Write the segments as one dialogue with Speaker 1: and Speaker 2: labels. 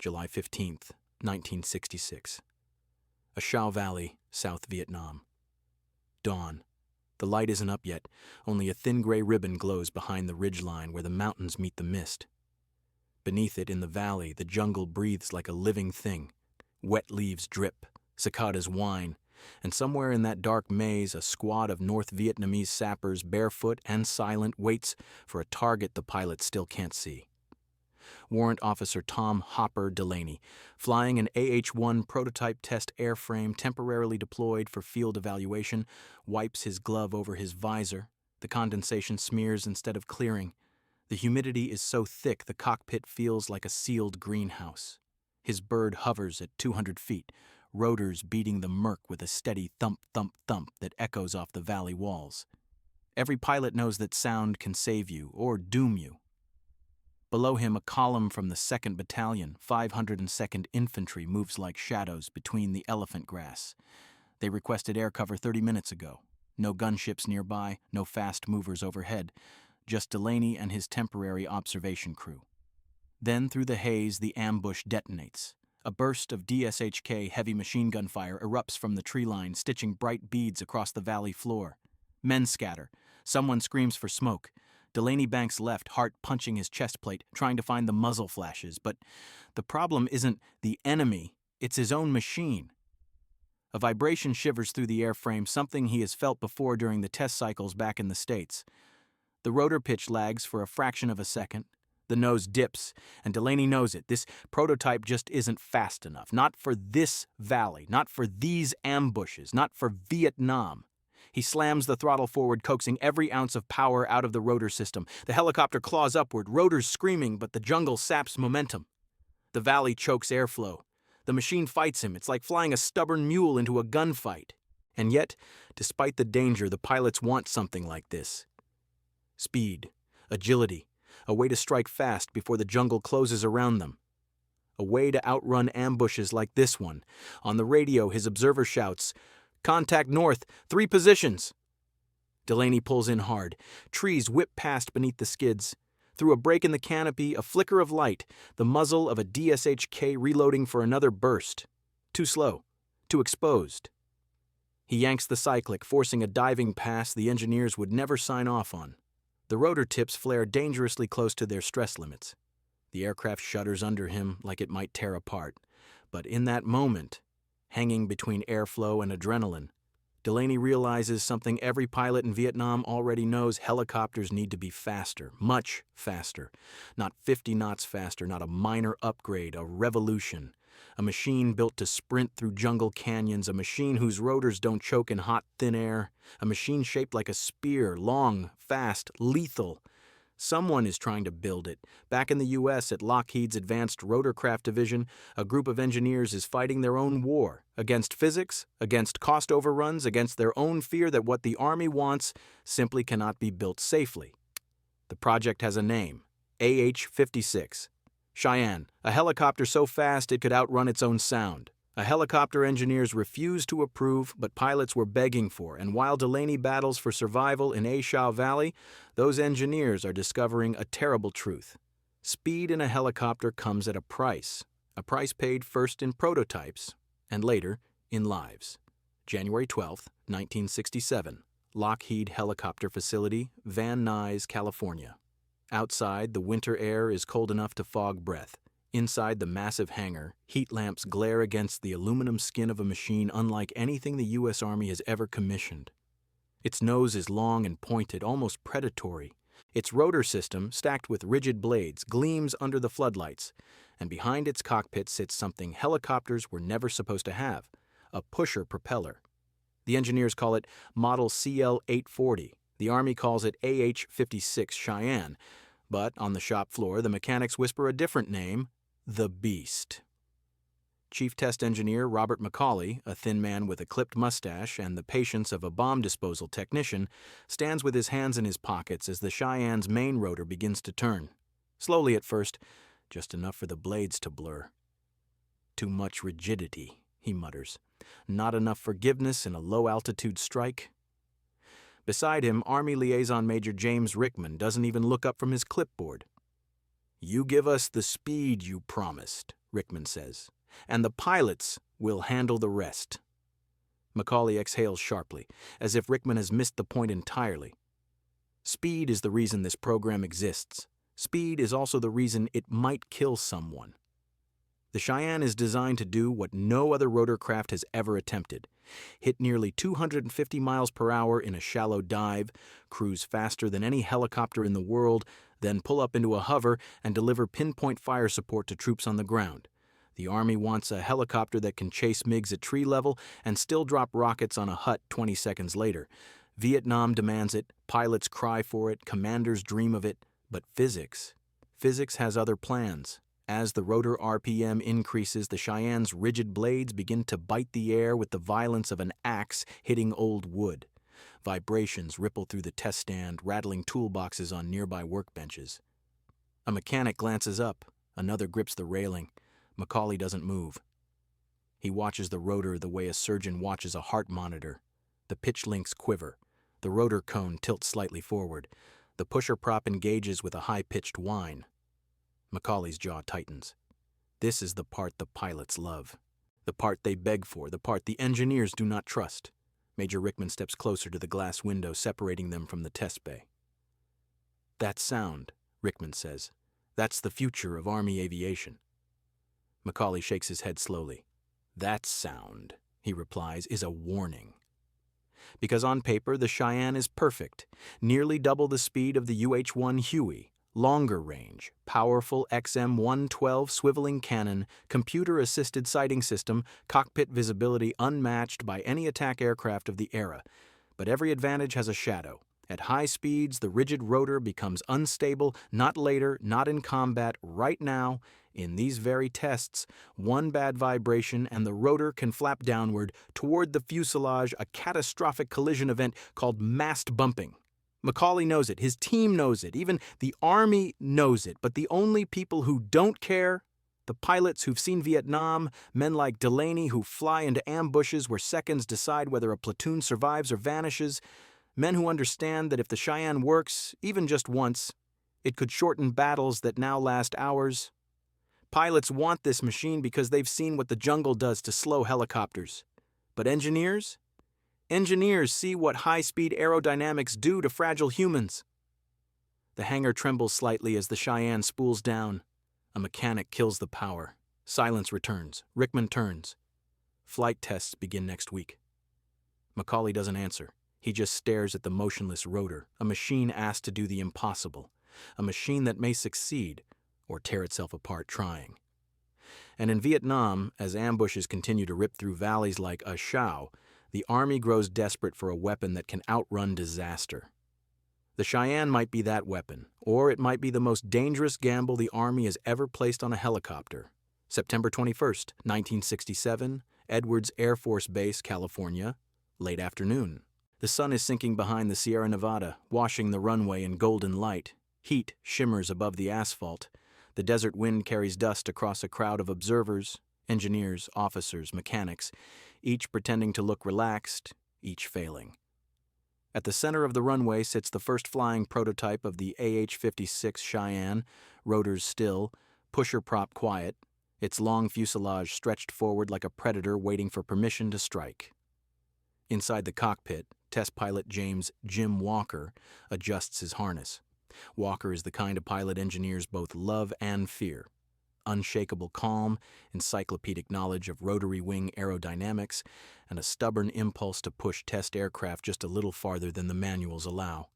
Speaker 1: July 15th, 1966. A Shao Valley, South Vietnam. Dawn. The light isn't up yet, only a thin gray ribbon glows behind the ridgeline where the mountains meet the mist. Beneath it, in the valley, the jungle breathes like a living thing. Wet leaves drip, cicadas whine, and somewhere in that dark maze, a squad of North Vietnamese sappers, barefoot and silent, waits for a target the pilot still can't see. Warrant Officer Tom Hopper Delaney, flying an AH-1 prototype test airframe temporarily deployed for field evaluation, wipes his glove over his visor. The condensation smears instead of clearing. The humidity is so thick the cockpit feels like a sealed greenhouse. His bird hovers at 200 feet, rotors beating the murk with a steady thump, thump, thump that echoes off the valley walls. Every pilot knows that sound can save you or doom you. Below him, a column from the 2nd Battalion, 502nd Infantry, moves like shadows between the elephant grass. They requested air cover 30 minutes ago. No gunships nearby, no fast movers overhead, just Delaney and his temporary observation crew. Then, through the haze, the ambush detonates. A burst of DSHK heavy machine gun fire erupts from the tree line, stitching bright beads across the valley floor. Men scatter. Someone screams for smoke. Delaney banks left, heart punching his chest plate, trying to find the muzzle flashes. But the problem isn't the enemy, it's his own machine. A vibration shivers through the airframe, something he has felt before during the test cycles back in the States. The rotor pitch lags for a fraction of a second. The nose dips, and Delaney knows it. This prototype just isn't fast enough. Not for this valley, not for these ambushes, not for Vietnam. He slams the throttle forward, coaxing every ounce of power out of the rotor system. The helicopter claws upward, rotors screaming, but the jungle saps momentum. The valley chokes airflow. The machine fights him. It's like flying a stubborn mule into a gunfight. And yet, despite the danger, the pilots want something like this. Speed, agility, a way to strike fast before the jungle closes around them. A way to outrun ambushes like this one. On the radio, his observer shouts, "Contact north, 3 positions." Delaney pulls in hard. Trees whip past beneath the skids. Through a break in the canopy, a flicker of light, the muzzle of a DSHK reloading for another burst. Too slow, too exposed. He yanks the cyclic, forcing a diving pass the engineers would never sign off on. The rotor tips flare dangerously close to their stress limits. The aircraft shudders under him like it might tear apart. But in that moment, hanging between airflow and adrenaline, Delaney realizes something every pilot in Vietnam already knows: helicopters need to be faster, much faster. Not 50 knots faster, not a minor upgrade, a revolution. A machine built to sprint through jungle canyons, a machine whose rotors don't choke in hot, thin air, a machine shaped like a spear, long, fast, lethal. Someone is trying to build it. Back in the U.S. at Lockheed's Advanced Rotorcraft Division, a group of engineers is fighting their own war, against physics, against cost overruns, against their own fear that what the Army wants simply cannot be built safely. The project has a name: AH-56 Cheyenne, a helicopter so fast it could outrun its own sound. A helicopter engineers refused to approve, but pilots were begging for, and while Delaney battles for survival in A Shao Valley, those engineers are discovering a terrible truth. Speed in a helicopter comes at a price paid first in prototypes, and later in lives. January 12, 1967, Lockheed Helicopter Facility, Van Nuys, California. Outside, the winter air is cold enough to fog breath. Inside the massive hangar, heat lamps glare against the aluminum skin of a machine unlike anything the U.S. Army has ever commissioned. Its nose is long and pointed, almost predatory. Its rotor system, stacked with rigid blades, gleams under the floodlights, and behind its cockpit sits something helicopters were never supposed to have: a pusher propeller. The engineers call it Model CL-840. The Army calls it AH-56 Cheyenne, but on the shop floor, the mechanics whisper a different name: the Beast. Chief Test Engineer Robert McCauley, a thin man with a clipped mustache and the patience of a bomb disposal technician, stands with his hands in his pockets as the Cheyenne's main rotor begins to turn. Slowly at first, just enough for the blades to blur. "Too much rigidity," he mutters. "Not enough forgiveness in a low-altitude strike." Beside him, Army Liaison Major James Rickman doesn't even look up from his clipboard. "You give us the speed you promised," Rickman says, "and the pilots will handle the rest." Macaulay exhales sharply, as if Rickman has missed the point entirely. Speed is the reason this program exists. Speed is also the reason it might kill someone. The Cheyenne is designed to do what no other rotorcraft has ever attempted: hit nearly 250 miles per hour in a shallow dive, cruise faster than any helicopter in the world, then pull up into a hover and deliver pinpoint fire support to troops on the ground. The Army wants a helicopter that can chase MiGs at tree level and still drop rockets on a hut 20 seconds later. Vietnam demands it, pilots cry for it, commanders dream of it, but physics has other plans. As the rotor RPM increases, the Cheyenne's rigid blades begin to bite the air with the violence of an axe hitting old wood. Vibrations ripple through the test stand, rattling toolboxes on nearby workbenches. A mechanic glances up, another grips the railing. Macaulay doesn't move. He watches the rotor the way a surgeon watches a heart monitor. The pitch links quiver. The rotor cone tilts slightly forward. The pusher prop engages with a high-pitched whine. Macaulay's jaw tightens. This is the part the pilots love. The part they beg for, the part the engineers do not trust. Major Rickman steps closer to the glass window separating them from the test bay. "That sound," Rickman says. "That's the future of Army aviation." Macaulay shakes his head slowly. "That sound," he replies, "is a warning." Because on paper, the Cheyenne is perfect, nearly double the speed of the UH-1 Huey, longer range, powerful XM-112 swiveling cannon, computer-assisted sighting system, cockpit visibility unmatched by any attack aircraft of the era. But every advantage has a shadow. At high speeds, the rigid rotor becomes unstable, not later, not in combat, right now. In these very tests, one bad vibration and the rotor can flap downward toward the fuselage, a catastrophic collision event called mast bumping. Macaulay knows it, his team knows it, even the Army knows it, but the only people who don't care, the pilots who've seen Vietnam, men like Delaney who fly into ambushes where seconds decide whether a platoon survives or vanishes, men who understand that if the Cheyenne works, even just once, it could shorten battles that now last hours. Pilots want this machine because they've seen what the jungle does to slow helicopters. But engineers? Engineers see what high-speed aerodynamics do to fragile humans. The hangar trembles slightly as the Cheyenne spools down. A mechanic kills the power. Silence returns. Rickman turns. Flight tests begin next week. Macaulay doesn't answer. He just stares at the motionless rotor, a machine asked to do the impossible, a machine that may succeed or tear itself apart trying. And in Vietnam, as ambushes continue to rip through valleys like A Shao, the Army grows desperate for a weapon that can outrun disaster. The Cheyenne might be that weapon, or it might be the most dangerous gamble the Army has ever placed on a helicopter. September 21st, 1967, Edwards Air Force Base, California, late afternoon. The sun is sinking behind the Sierra Nevada, washing the runway in golden light. Heat shimmers above the asphalt. The desert wind carries dust across a crowd of observers, engineers, officers, mechanics, each pretending to look relaxed, each failing. At the center of the runway sits the first flying prototype of the AH-56 Cheyenne, rotors still, pusher prop quiet, its long fuselage stretched forward like a predator waiting for permission to strike. Inside the cockpit, test pilot James "Jim" Walker adjusts his harness. Walker is the kind of pilot engineers both love and fear. Unshakable calm, encyclopedic knowledge of rotary wing aerodynamics, and a stubborn impulse to push test aircraft just a little farther than the manuals allow.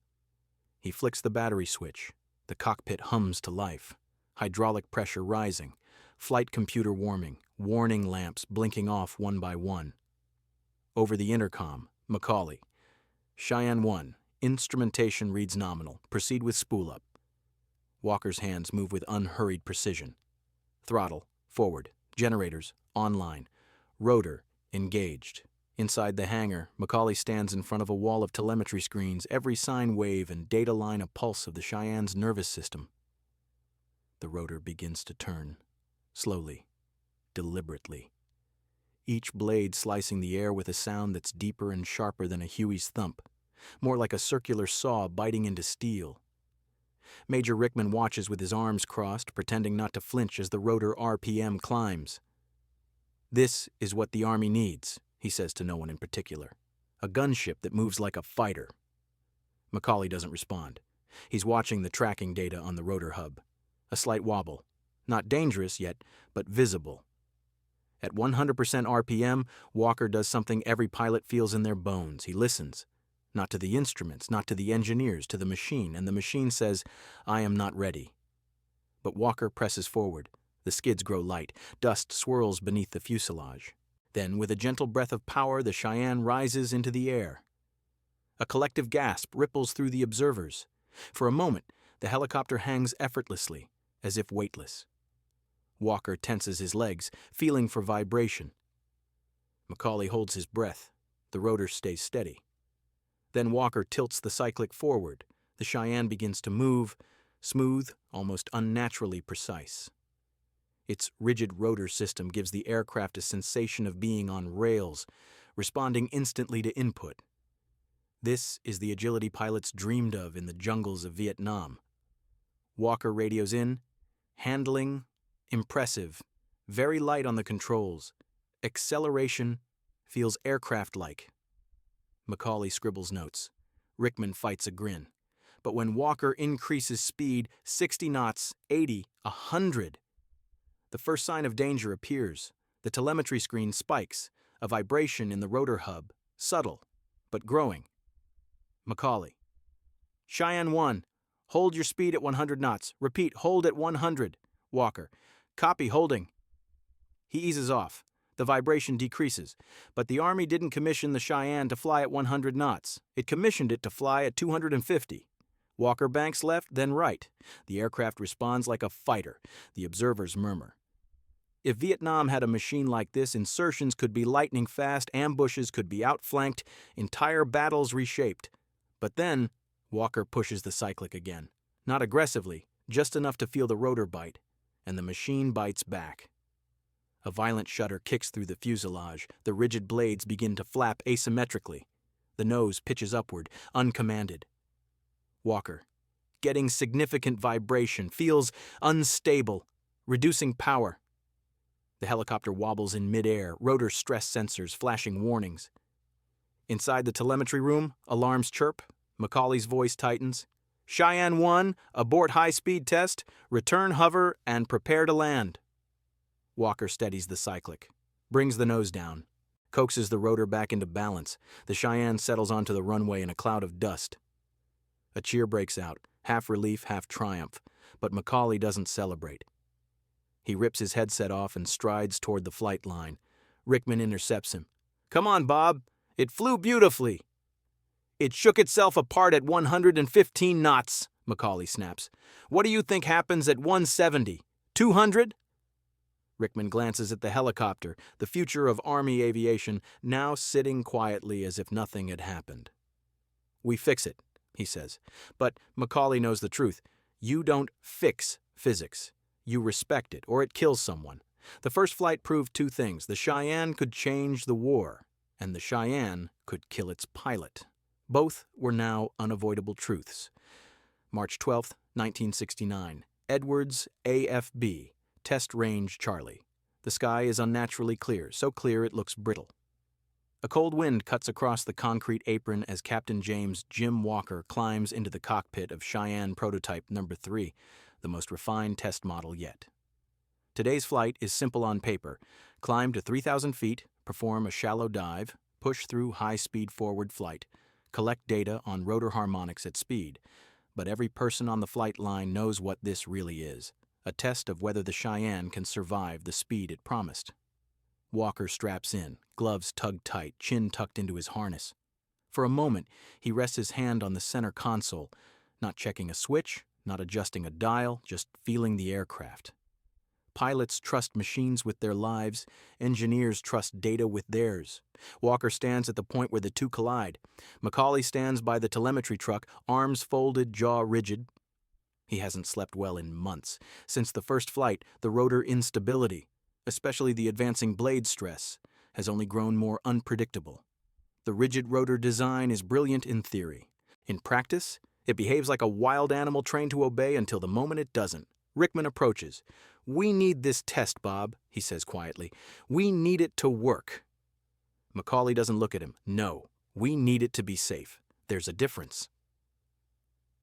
Speaker 1: He flicks the battery switch. The cockpit hums to life. Hydraulic pressure rising. Flight computer warming. Warning lamps blinking off one by one. Over the intercom, Macaulay. Cheyenne 1. Instrumentation reads nominal. Proceed with spool up. Walker's hands move with unhurried precision. Throttle, forward. Generators, online. Rotor, engaged. Inside the hangar, Macaulay stands in front of a wall of telemetry screens, every sine wave and data line a pulse of the Cheyenne's nervous system. The rotor begins to turn, slowly, deliberately. Each blade slicing the air with a sound that's deeper and sharper than a Huey's thump, more like a circular saw biting into steel. Major Rickman watches with his arms crossed, pretending not to flinch as the rotor RPM climbs. "This is what the Army needs," he says to no one in particular. "A gunship that moves like a fighter." Macaulay doesn't respond. He's watching the tracking data on the rotor hub. A slight wobble. Not dangerous yet, but visible. At 100% RPM, Walker does something every pilot feels in their bones. He listens. Not to the instruments, not to the engineers, to the machine, and the machine says, "I am not ready." But Walker presses forward. The skids grow light. Dust swirls beneath the fuselage. Then, with a gentle breath of power, the Cheyenne rises into the air. A collective gasp ripples through the observers. For a moment, the helicopter hangs effortlessly, as if weightless. Walker tenses his legs, feeling for vibration. Macaulay holds his breath. The rotor stays steady. Then Walker tilts the cyclic forward. The Cheyenne begins to move, smooth, almost unnaturally precise. Its rigid rotor system gives the aircraft a sensation of being on rails, responding instantly to input. This is the agility pilots dreamed of in the jungles of Vietnam. Walker radios in, handling, impressive, very light on the controls. Acceleration feels aircraft-like. Macaulay scribbles notes. Rickman fights a grin. But when Walker increases speed, 60 knots, 80, 100, the first sign of danger appears. The telemetry screen spikes, a vibration in the rotor hub, subtle, but growing. Macaulay. "Cheyenne 1, hold your speed at 100 knots. Repeat, hold at 100. Walker. "Copy, holding." He eases off. The vibration decreases. But the Army didn't commission the Cheyenne to fly at 100 knots. It commissioned it to fly at 250. Walker banks left, then right. The aircraft responds like a fighter. The observers murmur. If Vietnam had a machine like this, insertions could be lightning fast, ambushes could be outflanked, entire battles reshaped. But then, Walker pushes the cyclic again. Not aggressively, just enough to feel the rotor bite, and the machine bites back. A violent shudder kicks through the fuselage. The rigid blades begin to flap asymmetrically. The nose pitches upward, uncommanded. Walker, getting significant vibration, feels unstable, reducing power. The helicopter wobbles in midair, rotor stress sensors flashing warnings. Inside the telemetry room, alarms chirp. Macaulay's voice tightens. "Cheyenne 1, abort high-speed test, return hover, and prepare to land." Walker steadies the cyclic, brings the nose down, coaxes the rotor back into balance. The Cheyenne settles onto the runway in a cloud of dust. A cheer breaks out, half relief, half triumph, but Macaulay doesn't celebrate. He rips his headset off and strides toward the flight line. Rickman intercepts him. "Come on, Bob. It flew beautifully." "It shook itself apart at 115 knots, Macaulay snaps. "What do you think happens at 170? 200? Rickman glances at the helicopter, the future of Army aviation, now sitting quietly as if nothing had happened. "We fix it," he says. But Macaulay knows the truth. You don't fix physics. You respect it, or it kills someone. The first flight proved two things. The Cheyenne could change the war, and the Cheyenne could kill its pilot. Both were now unavoidable truths. March 12, 1969. Edwards, AFB, Test Range Charlie. The sky is unnaturally clear, so clear it looks brittle. A cold wind cuts across the concrete apron as Captain James Jim Walker climbs into the cockpit of Cheyenne Prototype No. 3, the most refined test model yet. Today's flight is simple on paper. Climb to 3,000 feet, perform a shallow dive, push through high-speed forward flight, collect data on rotor harmonics at speed. But every person on the flight line knows what this really is, a test of whether the Cheyenne can survive the speed it promised. Walker straps in, gloves tugged tight, chin tucked into his harness. For a moment, he rests his hand on the center console, not checking a switch, not adjusting a dial, just feeling the aircraft. Pilots trust machines with their lives. Engineers trust data with theirs. Walker stands at the point where the two collide. Macaulay stands by the telemetry truck, arms folded, jaw rigid. He hasn't slept well in months. Since the first flight, the rotor instability, especially the advancing blade stress, has only grown more unpredictable. The rigid rotor design is brilliant in theory. In practice, It behaves like a wild animal trained to obey until the moment it doesn't. Rickman approaches. "We need this test, Bob," he says quietly. "We need it to work." Macaulay doesn't look at him. "No, we need it to be safe. There's a difference."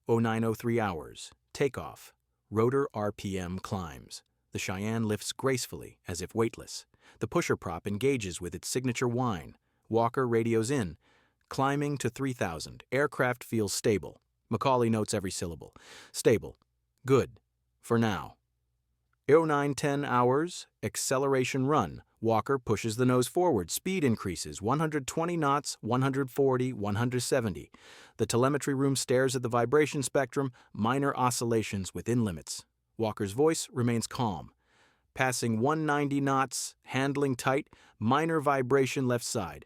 Speaker 1: 0903 hours. Takeoff. Rotor RPM climbs. The Cheyenne lifts gracefully, as if weightless. The pusher prop engages with its signature whine. Walker radios in. "Climbing to 3,000. Aircraft feels stable." Macaulay notes every syllable. "Stable. Good. For now." 0910 hours. Acceleration run. Walker pushes the nose forward. Speed increases. 120 knots, 140, 170. The telemetry room stares at the vibration spectrum. Minor oscillations within limits. Walker's voice remains calm. "Passing 190 knots. Handling tight. Minor vibration left side."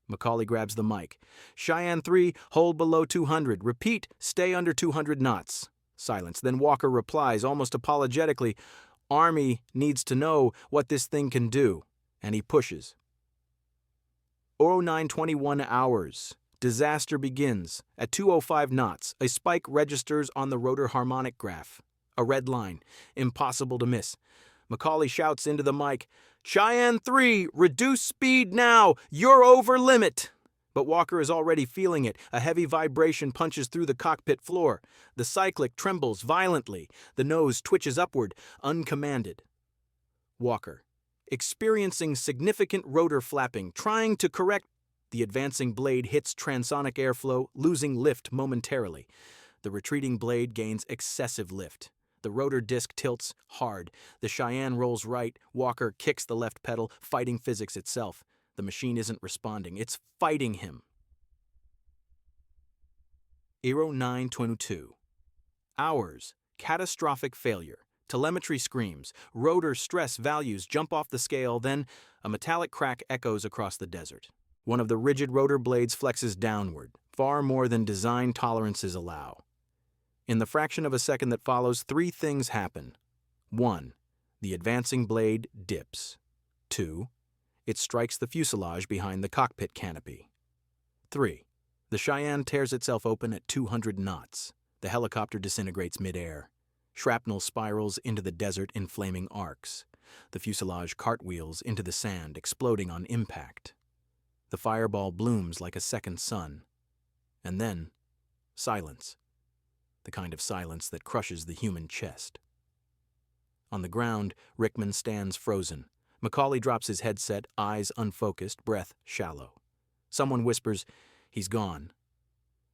Speaker 1: Macaulay grabs the mic. "Cheyenne 3, hold below 200. Repeat, stay under 200 knots." Silence. Then Walker replies, almost apologetically, "Army needs to know what this thing can do." And he pushes. 0921 hours. Disaster begins. At 205 knots, a spike registers on the rotor harmonic graph. A red line. Impossible to miss. Macaulay shouts into the mic, "Cheyenne 3, reduce speed now! You're over limit!" But Walker is already feeling it. A heavy vibration punches through the cockpit floor. The cyclic trembles violently. The nose twitches upward, uncommanded. Walker, experiencing significant rotor flapping, trying to correct. The advancing blade hits transonic airflow, losing lift momentarily. The retreating blade gains excessive lift. The rotor disc tilts hard. The Cheyenne rolls right. Walker kicks the left pedal, fighting physics itself. The machine isn't responding. It's fighting him. 0922 hours. Catastrophic failure. Telemetry screams. Rotor stress values jump off the scale. Then a metallic crack echoes across the desert. One of the rigid rotor blades flexes downward, far more than design tolerances allow. In the fraction of a second that follows, three things happen. 1. The advancing blade dips. 2. It strikes the fuselage behind the cockpit canopy. 3. The Cheyenne tears itself open at 200 knots. The helicopter disintegrates midair. Shrapnel spirals into the desert in flaming arcs. The fuselage cartwheels into the sand, exploding on impact. The fireball blooms like a second sun. And then, silence. The kind of silence that crushes the human chest. On the ground, Rickman stands frozen. Macaulay drops his headset, eyes unfocused, breath shallow. Someone whispers, "He's gone."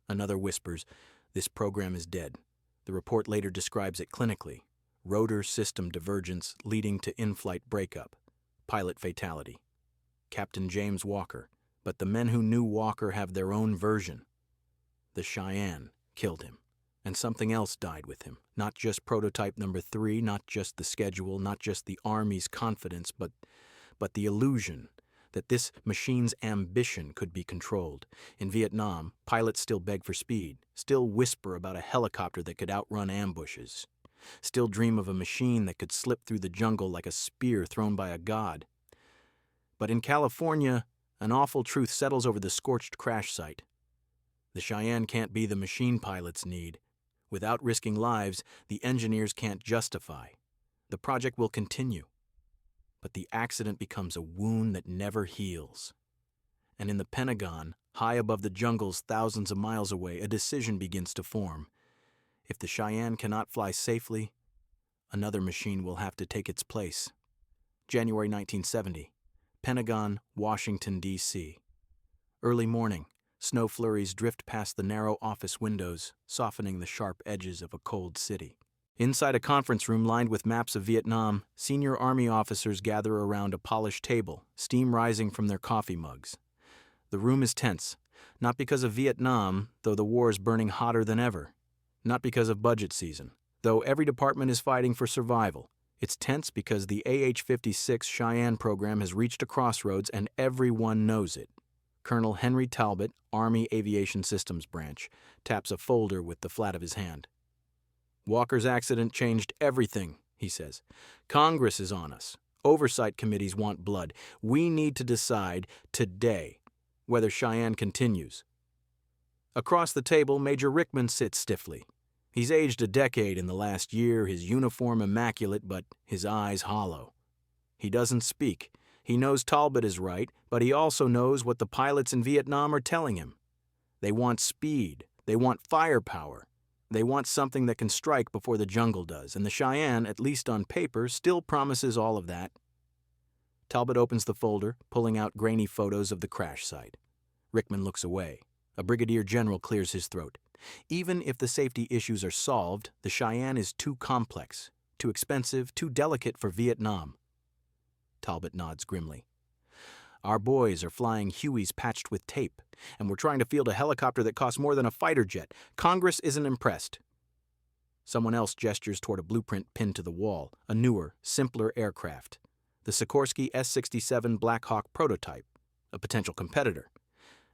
Speaker 1: Another whispers, "This program is dead." The report later describes it clinically. Rotor system divergence leading to in-flight breakup. Pilot fatality. Captain James Walker. But the men who knew Walker have their own version. The Cheyenne killed him. And something else died with him. Not just prototype number 3, not just the schedule, not just the Army's confidence, but the illusion that this machine's ambition could be controlled. In Vietnam, pilots still beg for speed, still whisper about a helicopter that could outrun ambushes, still dream of a machine that could slip through the jungle like a spear thrown by a god. But in California, an awful truth settles over the scorched crash site. The Cheyenne can't be the machine pilots need. Without risking lives, the engineers can't justify. The project will continue. But the accident becomes a wound that never heals. And in the Pentagon, high above the jungles thousands of miles away, a decision begins to form. If the Cheyenne cannot fly safely, another machine will have to take its place. January 1970. Pentagon, Washington, D.C. Early morning. Snow flurries drift past the narrow office windows, softening the sharp edges of a cold city. Inside a conference room lined with maps of Vietnam, senior Army officers gather around a polished table, steam rising from their coffee mugs. The room is tense, not because of Vietnam, though the war is burning hotter than ever. Not because of budget season, though every department is fighting for survival. It's tense because the AH-56 Cheyenne program has reached a crossroads and everyone knows it. Colonel Henry Talbot, Army Aviation Systems Branch, taps a folder with the flat of his hand. "Walker's accident changed everything," he says. "Congress is on us. Oversight committees want blood. We need to decide today whether Cheyenne continues." Across the table, Major Rickman sits stiffly. He's aged a decade in the last year, his uniform immaculate, but his eyes hollow. He doesn't speak. He knows Talbot is right, but he also knows what the pilots in Vietnam are telling him. They want speed. They want firepower. They want something that can strike before the jungle does, and the Cheyenne, at least on paper, still promises all of that. Talbot opens the folder, pulling out grainy photos of the crash site. Rickman looks away. A brigadier general clears his throat. Even if the safety issues are solved, the Cheyenne is too complex, too expensive, too delicate for Vietnam. Talbot nods grimly. Our boys are flying Hueys patched with tape, and we're trying to field a helicopter that costs more than a fighter jet. Congress isn't impressed. Someone else gestures toward a blueprint pinned to the wall, a newer, simpler aircraft. The Sikorsky S-67 Black Hawk prototype, a potential competitor.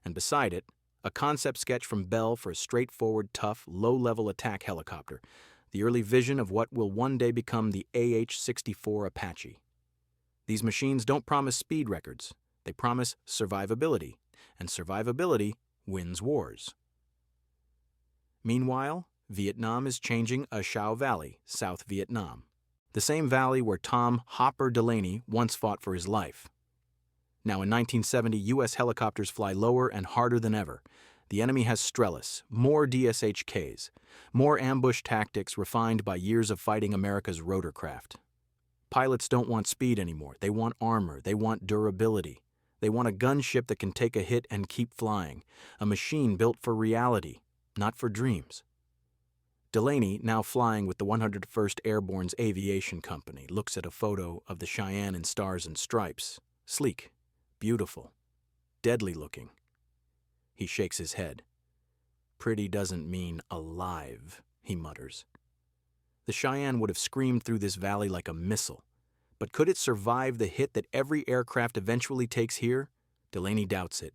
Speaker 1: And beside it, a concept sketch from Bell for a straightforward, tough, low-level attack helicopter, the early vision of what will one day become the AH-64 Apache. These machines don't promise speed records. They promise survivability, and survivability wins wars. Meanwhile, Vietnam is changing a Shao Valley, South Vietnam, the same valley where Tom Hopper Delaney once fought for his life. Now, in 1970, U.S. helicopters fly lower and harder than ever. The enemy has Strellis, more DSHKs, more ambush tactics refined by years of fighting America's rotorcraft. Pilots don't want speed anymore. They want armor. They want durability. They want a gunship that can take a hit and keep flying, a machine built for reality, not for dreams. Delaney, now flying with the 101st Airborne's Aviation Company, looks at a photo of the Cheyenne in stars and stripes, sleek, beautiful, deadly looking. He shakes his head. Pretty doesn't mean alive, he mutters. The Cheyenne would have screamed through this valley like a missile. But could it survive the hit that every aircraft eventually takes here? Delaney doubts it.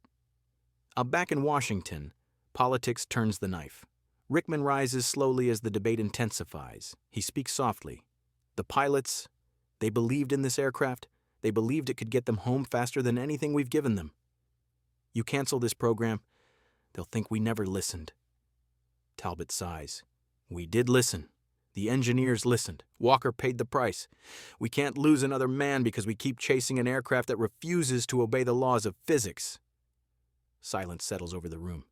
Speaker 1: Back in Washington, politics turns the knife. Rickman rises slowly as the debate intensifies. He speaks softly. The pilots, they believed in this aircraft. They believed it could get them home faster than anything we've given them. You cancel this program, they'll think we never listened. Talbot sighs. We did listen. The engineers listened. Walker paid the price. We can't lose another man because we keep chasing an aircraft that refuses to obey the laws of physics. Silence settles over the room.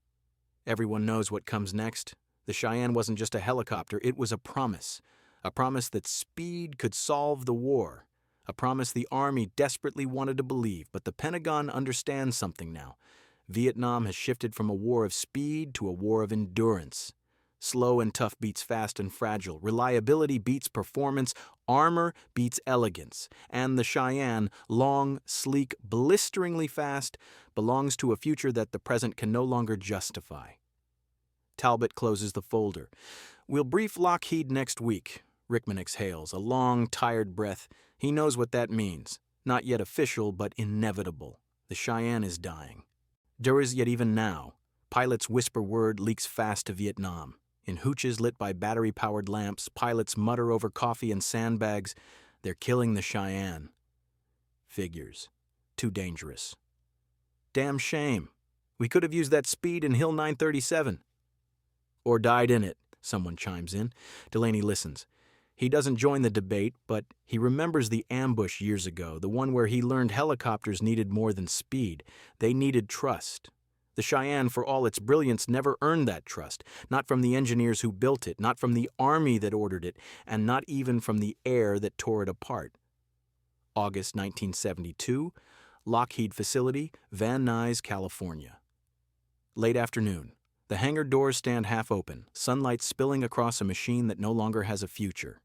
Speaker 1: Everyone knows what comes next. The Cheyenne wasn't just a helicopter, it was a promise that speed could solve the war, a promise the Army desperately wanted to believe, but the Pentagon understands something now. Vietnam has shifted from a war of speed to a war of endurance. Slow and tough beats fast and fragile. Reliability beats performance. Armor beats elegance. And the Cheyenne, long, sleek, blisteringly fast, belongs to a future that the present can no longer justify. Talbot closes the folder. We'll brief Lockheed next week. Rickman exhales, a long, tired breath. He knows what that means. Not yet official, but inevitable. The Cheyenne is dying. There is yet even now. Pilots whisper word leaks fast to Vietnam. In hooches lit by battery-powered lamps, pilots mutter over coffee and sandbags. They're killing the Cheyenne. Figures. Too dangerous. Damn shame. We could have used that speed in Hill 937. Or died in it, someone chimes in. Delaney listens. He doesn't join the debate, but he remembers the ambush years ago, the one where he learned helicopters needed more than speed. They needed trust. The Cheyenne, for all its brilliance, never earned that trust, not from the engineers who built it, not from the Army that ordered it, and not even from the air that tore it apart. August 1972, Lockheed facility, Van Nuys, California. Late afternoon. The hangar doors stand half open, sunlight spilling across a machine that no longer has a future.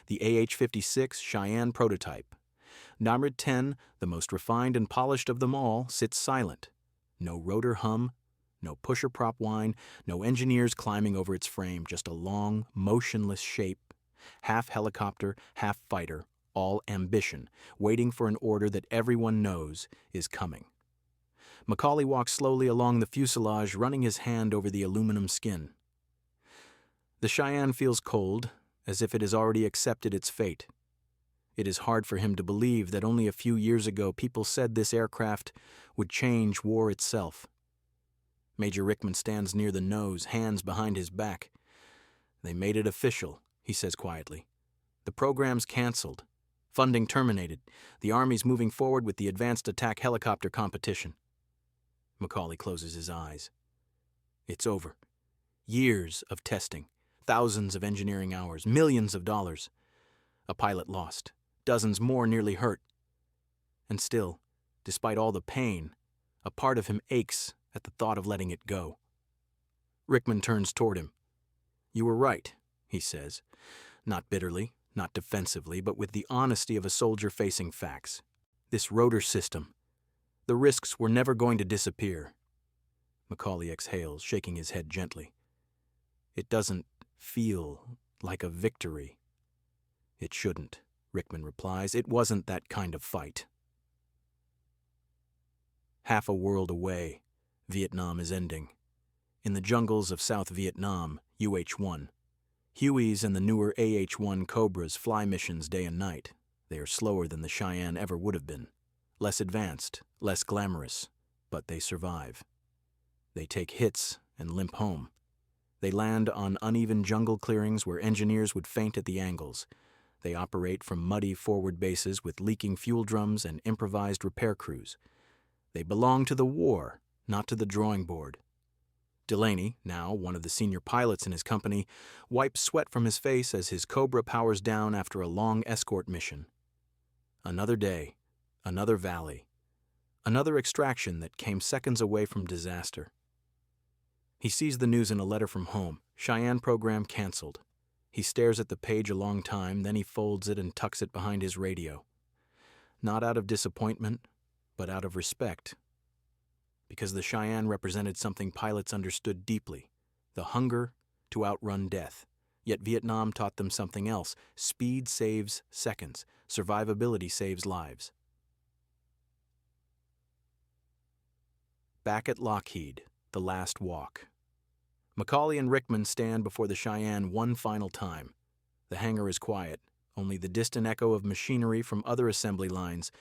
Speaker 1: The AH-56 Cheyenne prototype. Namrid 10, the most refined and polished of them all, sits silent. No rotor hum, no pusher prop whine, no engineers climbing over its frame, just a long, motionless shape, half helicopter, half fighter, all ambition, waiting for an order that everyone knows is coming. Macaulay walks slowly along the fuselage, running his hand over the aluminum skin. The Cheyenne feels cold, as if it has already accepted its fate. It is hard for him to believe that only a few years ago people said this aircraft would change war itself. Major Rickman stands near the nose, hands behind his back. "They made it official," he says quietly. "The program's canceled. Funding terminated. The Army's moving forward with the advanced attack helicopter competition." Macaulay closes his eyes. It's over. Years of testing, thousands of engineering hours, millions of dollars. A pilot lost, dozens more nearly hurt. And still, despite all the pain, a part of him aches at the thought of letting it go. Rickman turns toward him. "You were right," he says, not bitterly, not defensively, but with the honesty of a soldier facing facts. "This rotor system, the risks were never going to disappear." Macaulay exhales, shaking his head gently. "It doesn't feel like a victory." "It shouldn't," Rickman replies. "It wasn't that kind of fight." Half a world away, Vietnam is ending. In the jungles of South Vietnam, UH-1. Hueys and the newer AH-1 Cobras fly missions day and night. They are slower than the Cheyenne ever would have been. Less advanced, less glamorous, but they survive. They take hits and limp home. They land on uneven jungle clearings where engineers would faint at the angles. They operate from muddy forward bases with leaking fuel drums and improvised repair crews. They belong to the war, not to the drawing board. Delaney, now one of the senior pilots in his company, wipes sweat from his face as his Cobra powers down after a long escort mission. Another day, another valley, another extraction that came seconds away from disaster. He sees the news in a letter from home. Cheyenne program canceled. He stares at the page a long time, then he folds it and tucks it behind his radio. Not out of disappointment, but out of respect. Because the Cheyenne represented something pilots understood deeply, the hunger to outrun death. Yet Vietnam taught them something else. Speed saves seconds. Survivability saves lives. Back at Lockheed, the last walk. Macaulay and Rickman stand before the Cheyenne one final time. The hangar is quiet, only the distant echo of machinery from other assembly lines,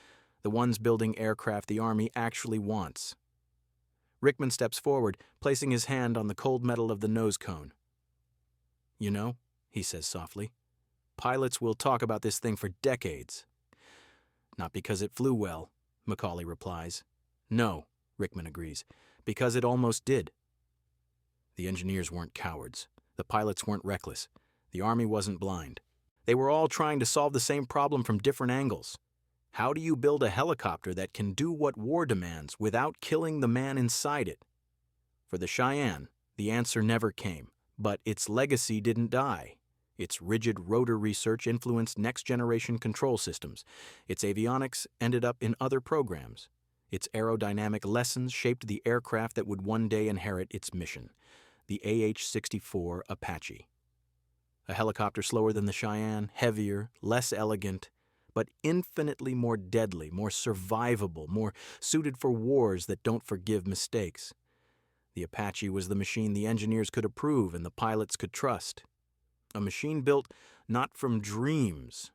Speaker 1: the ones building aircraft the Army actually wants. Rickman steps forward, placing his hand on the cold metal of the nose cone. "You know," he says softly, "pilots will talk about this thing for decades." "Not because it flew well," Macaulay replies. "No," Rickman agrees, "because it almost did." The engineers weren't cowards. The pilots weren't reckless. The Army wasn't blind. They were all trying to solve the same problem from different angles. How do you build a helicopter that can do what war demands without killing the man inside it? For the Cheyenne, the answer never came, but its legacy didn't die. Its rigid rotor research influenced next-generation control systems. Its avionics ended up in other programs. Its aerodynamic lessons shaped the aircraft that would one day inherit its mission, the AH-56 Apache. A helicopter slower than the Cheyenne, heavier, less elegant, but infinitely more deadly, more survivable, more suited for wars that don't forgive mistakes. The Apache was the machine the engineers could approve and the pilots could trust. A machine built not from dreams,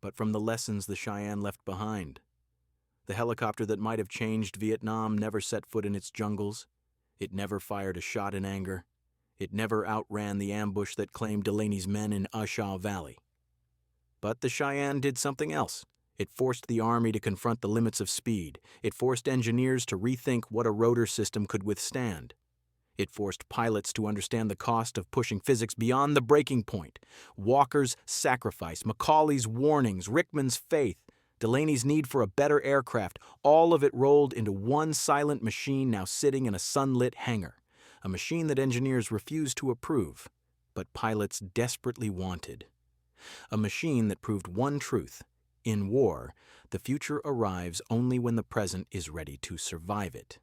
Speaker 1: but from the lessons the Cheyenne left behind. The helicopter that might have changed Vietnam never set foot in its jungles. It never fired a shot in anger. It never outran the ambush that claimed Delaney's men in Ah Chow Valley. But the Cheyenne did something else. It forced the Army to confront the limits of speed. It forced engineers to rethink what a rotor system could withstand. It forced pilots to understand the cost of pushing physics beyond the breaking point. Walker's sacrifice, Macaulay's warnings, Rickman's faith, Delaney's need for a better aircraft, all of it rolled into one silent machine now sitting in a sunlit hangar. A machine that engineers refused to approve, but pilots desperately wanted. A machine that proved one truth. In war, the future arrives only when the present is ready to survive it.